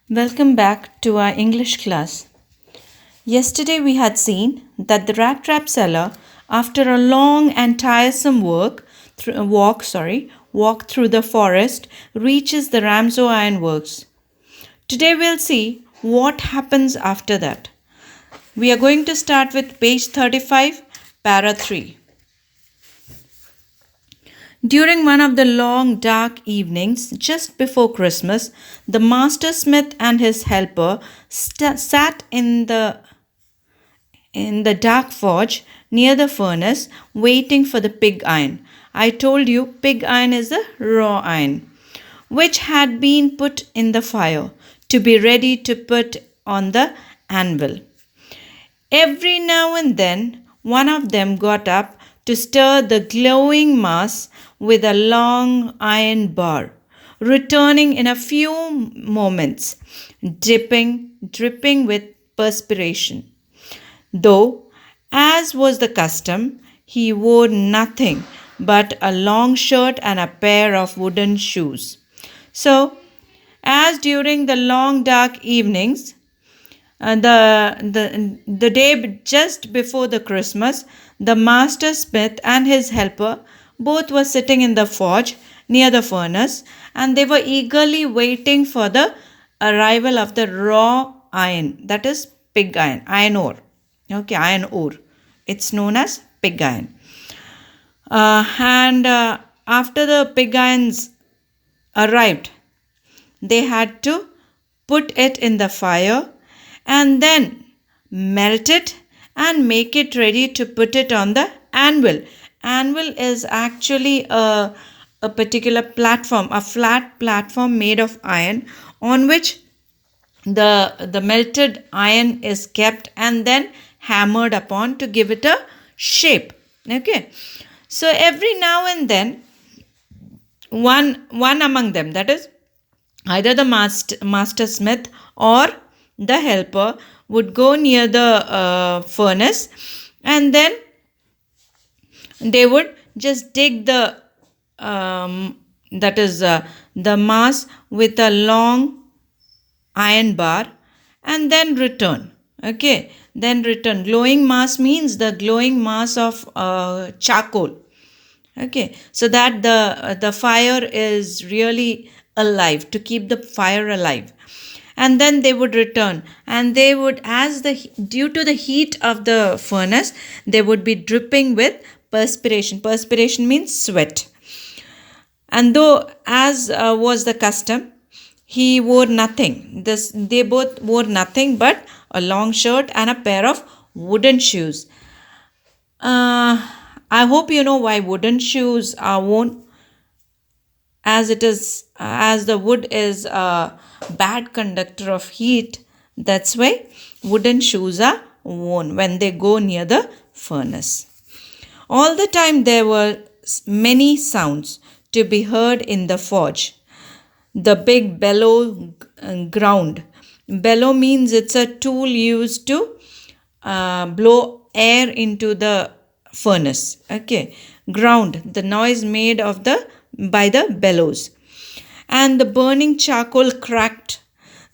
Welcome back to our English class. Yesterday we had seen that the rat trap seller, after a long and tiresome walk through the forest, reaches the Ramso Iron Works. Today we'll see what happens after that. We are going to start with page 35, para 3. During one of the long dark evenings just before Christmas, the master smith and his helper sat in the dark forge near the furnace waiting for the pig iron. I told you pig iron is the raw iron, which had been put in the fire to be ready to put on the anvil. Every now and then, one of them got up to stir the glowing mass with a long iron bar, returning in a few moments, dripping with perspiration. Though, as was the custom, he wore nothing but a long shirt and a pair of wooden shoes. So, as during the long dark evenings, the day just before the Christmas, the master smith and his helper both were sitting in the forge near the furnace, and they were eagerly waiting for the arrival of the raw iron, that is pig iron, iron ore. Okay, iron ore. It's known as pig iron. And after the pig irons arrived, they had to put it in the fire and then melt it and make it ready to put it on the anvil. Anvil is actually a particular platform, a flat platform made of iron on which the melted iron is kept and then hammered upon to give it a shape. Okay, so every now and then one among them, that is either the master smith or the helper, would go near the furnace, and then they would just dig the the mass with a long iron bar and then return. Okay, then return. Glowing mass means the glowing mass of charcoal. Okay, so that the fire is really alive, to keep the fire alive. And then they would return, and they would, due to the heat of the furnace, they would be dripping with perspiration. Perspiration means sweat. And though, as was the custom, he wore nothing. They both wore nothing but a long shirt and a pair of wooden shoes. I hope you know why wooden shoes are worn, as the wood is a bad conductor of heat. That's why wooden shoes are worn when they go near the furnace. All the time there were many sounds to be heard in the forge. The big bellow ground. Bellow means it's a tool used to blow air into the furnace. Okay, ground, the noise made by the bellows. And the burning charcoal cracked.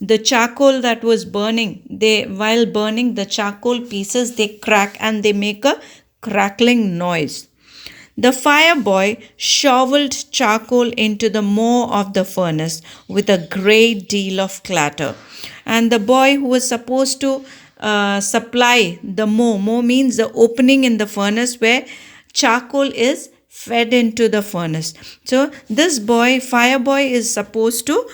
The charcoal that was burning, while burning the charcoal pieces, they crack and they make a crackling noise. The fire boy shoveled charcoal into the maw of the furnace with a great deal of clatter. And the boy who was supposed to supply the maw means the opening in the furnace where charcoal is fed into the furnace. So this fire boy, is supposed to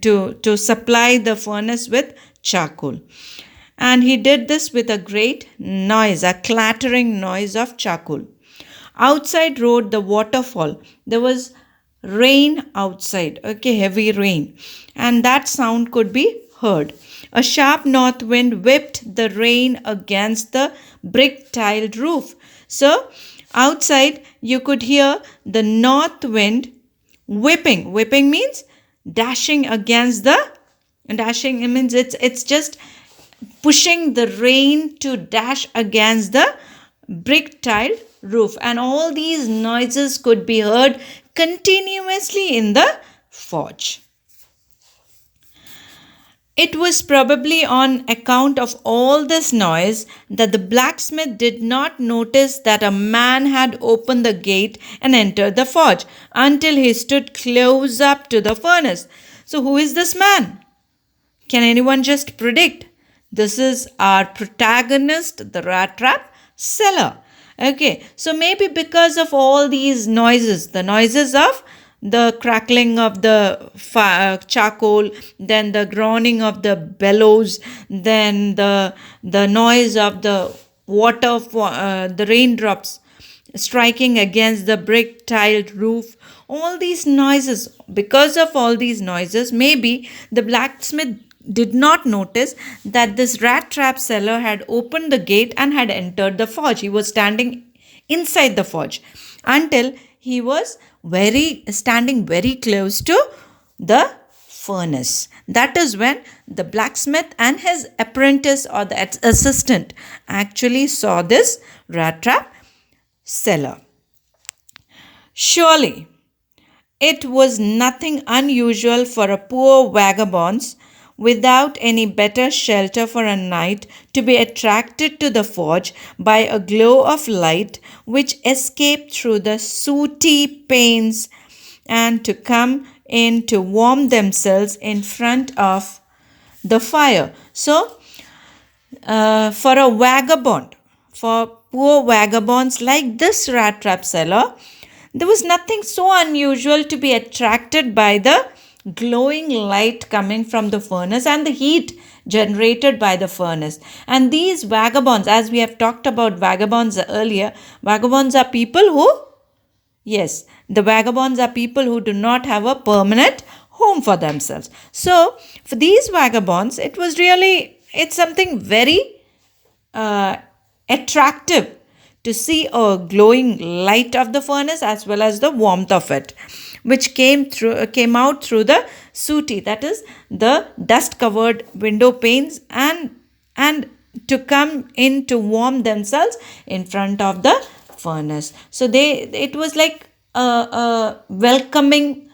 to supply the furnace with charcoal. And he did this with a great noise, a clattering noise of charcoal. Outside rode the waterfall. There was rain outside, okay, heavy rain, and that sound could be heard. A sharp north wind whipped the rain against the brick tiled roof. So outside you could hear the north wind whipping. Whipping means dashing against dashing means it's just pushing the rain to dash against the brick tiled roof. And all these noises could be heard continuously in the forge. It was probably on account of all this noise that the blacksmith did not notice that a man had opened the gate and entered the forge until he stood close up to the furnace. So, who is this man? Can anyone just predict? This is our protagonist, the rat trap seller. Okay, so maybe because of all these noises, the noises of the crackling of the charcoal, then the groaning of the bellows, then the noise of the water, the raindrops striking against the brick tiled roof, all these noises, because of all these noises, maybe the blacksmith did not notice that this rat trap seller had opened the gate and had entered the forge. He was standing inside the forge until he was standing very close to the furnace. That is when the blacksmith and his apprentice or the assistant actually saw this rat trap seller. Surely it was nothing unusual for a poor vagabonds without any better shelter for a night to be attracted to the forge by a glow of light which escaped through the sooty panes and to come in to warm themselves in front of the fire. So, for a vagabond, for poor vagabonds like this rat trap seller, there was nothing so unusual to be attracted by the glowing light coming from the furnace and the heat generated by the furnace. And these vagabonds, as we have talked about vagabonds earlier, vagabonds are people who, yes, the vagabonds are people who do not have a permanent home for themselves. So, for these vagabonds, it's something very attractive to see a glowing light of the furnace as well as the warmth of it, which came out through the sooty, that is the dust covered window panes, and to come in to warm themselves in front of the furnace. So it was like a welcoming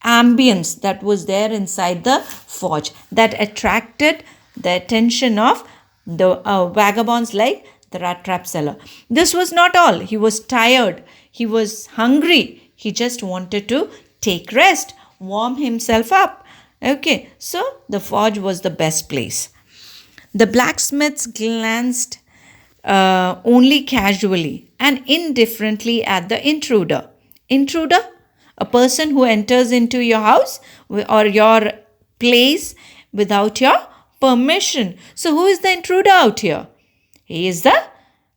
ambience that was there inside the forge that attracted the attention of the vagabonds like the rat trap seller. This was not all. He was tired. He was hungry. He just wanted to take rest, warm himself up. Okay, so the forge was the best place. The blacksmiths glanced only casually and indifferently at the intruder. Intruder? A person who enters into your house or your place without your permission. So, who is the intruder out here? He is the,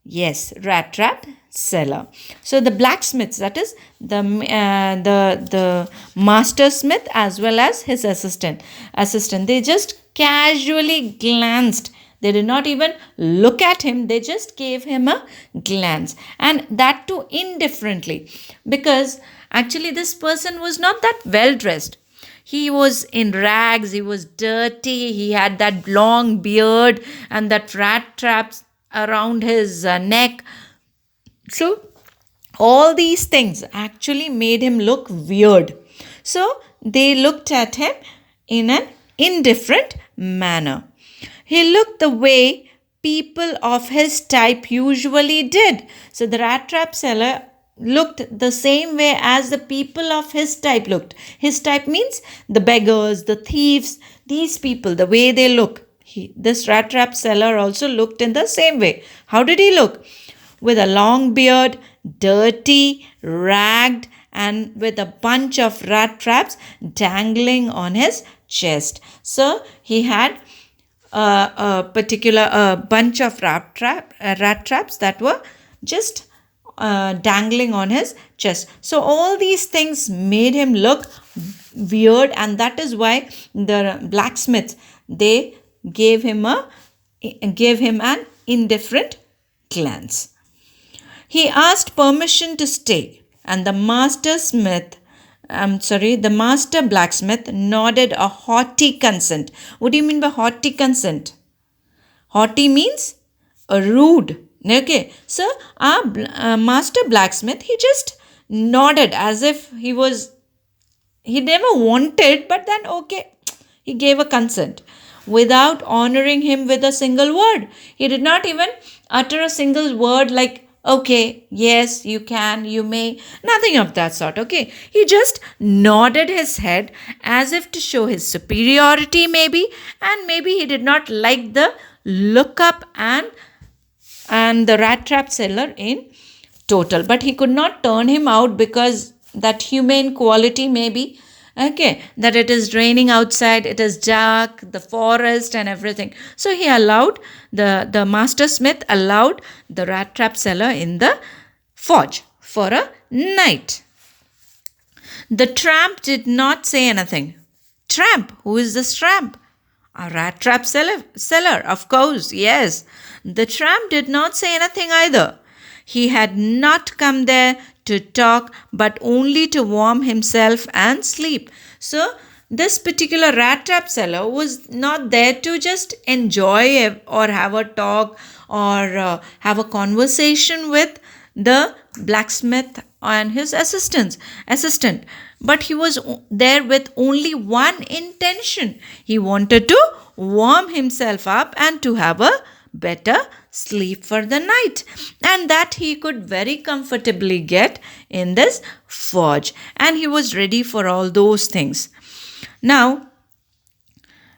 yes, rat trap seller. So the blacksmiths, that is the master smith as well as his assistant, they just casually glanced. They did not even look at him. They just gave him a glance, and that too indifferently, because actually this person was not that well dressed. He was in rags, he was dirty, he had that long beard and that rat traps around his neck. So, all these things actually made him look weird. So, they looked at him in an indifferent manner. He looked the way people of his type usually did. So, the rat trap seller looked the same way as the people of his type looked. His type means the beggars, the thieves, these people, the way they look. This rat trap seller also looked in the same way. How did he look? With a long beard, dirty, ragged, and with a bunch of rat traps dangling on his chest. So he had a particular bunch of rat traps that were just dangling on his chest. So all these things made him look weird, and that is why the blacksmiths, they gave him an indifferent glance. He asked permission to stay, and the master blacksmith nodded a haughty consent. What do you mean by haughty consent? Haughty means rude. Okay, so our master blacksmith, he just nodded as if he never wanted, but then okay, He gave a consent without honoring him with a single word. He did not even utter a single word like, okay, yes, you can, you may, nothing of that sort. Okay, he just nodded his head as if to show his superiority, maybe, and maybe he did not like the look up and the rat trap seller in total, but he could not turn him out because that humane quality, maybe, okay, that it is raining outside, it is dark, the forest and everything. So he allowed the master smith allowed the rat trap seller in the forge for a night. The tramp did not say anything. Tramp? Who is this tramp? A rat trap seller, of course, yes. The tramp did not say anything either. He had not come there to talk, but only to warm himself and sleep. So, this particular rat trap seller was not there to just enjoy or have a talk or have a conversation with the blacksmith and his assistant, but he was there with only one intention. He wanted to warm himself up and to have a better sleep for the night, and that he could very comfortably get in this forge, and he was ready for all those things. Now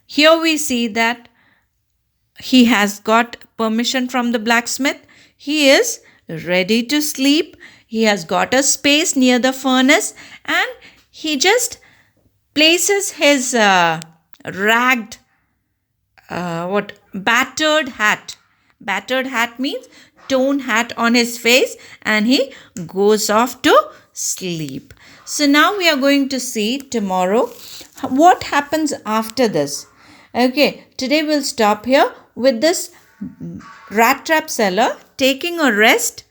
here we see that he has got permission from the blacksmith. He is ready to sleep. He has got a space near the furnace, and he just places his ragged battered hat. Battered hat means torn hat on his face, and he goes off to sleep. So now we are going to see tomorrow what happens after this. Okay, today we'll stop here with this rat trap seller taking a rest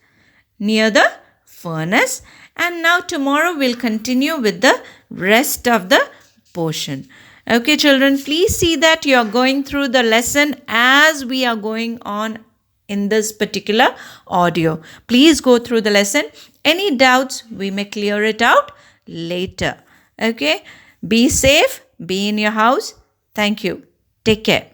near the furnace, and now tomorrow we'll continue with the rest of the portion. Okay, children, please see that you are going through the lesson as we are going on in this particular audio. Please go through the lesson. Any doubts, we may clear it out later. Okay, be safe, be in your house. Thank you. Take care.